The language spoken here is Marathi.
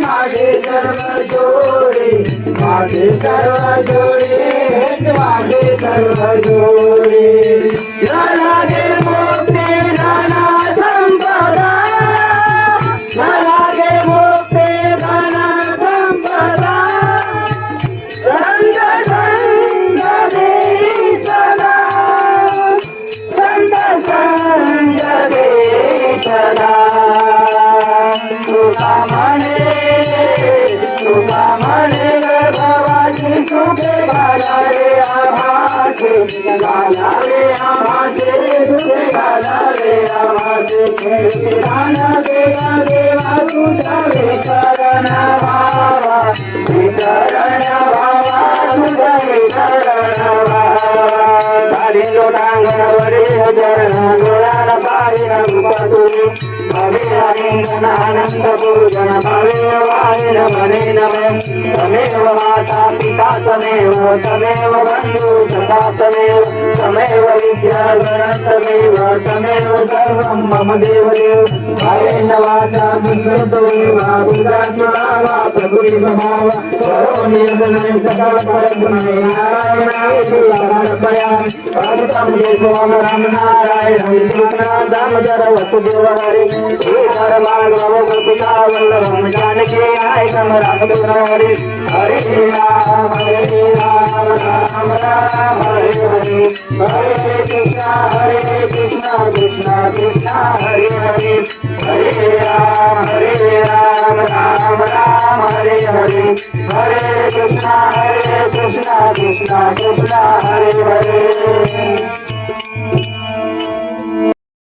माझे सर्व जोडे माझे सर्व जोडे माझे सर्व जोडे न लागे मोक्ते नाना संपदा न लागे मोक्ते नाना संपदा संत संग दे सदा संत संग दे सदा तुका म्हणे गर्भवाची सुखे घाला रे आभासे घाला रे आभासे सुखे घाला रे आभासे विधान देवा देवा तुझा विशरण भावा विशरण भावा तुझा विशरण भावा खाली लोटांगणावरी चरण डोळ्यान पाहिन रूप तुझे भवे आलिंगन आनंद पूजन भवे वाहिन मने नमे तमेव माता पिता तमेव बंधु सखा तमेव विद्या तमेव सर्वं मम देवदेव कायेन वाचा दुष्कृतो वा बुद्धात्मना वा प्रकृतिस्वभावा करोमि यज्ञं सकल परगुणे नारायणाय समर्पयामि पादुकं केशवं रामनारायणं कृष्ण दामोदर वसुदेव हरे श्रीधर माधव गोपिका वल्लभं जानकी नायकं रामचंद्र हरे हरे राम राम राम हरे हरे हरे कृष्ण कृष्ण कृष्ण हरे हरे हरे राम राम राम हरे हरे हरे कृष्ण कृष्ण कृष्ण हरे हरे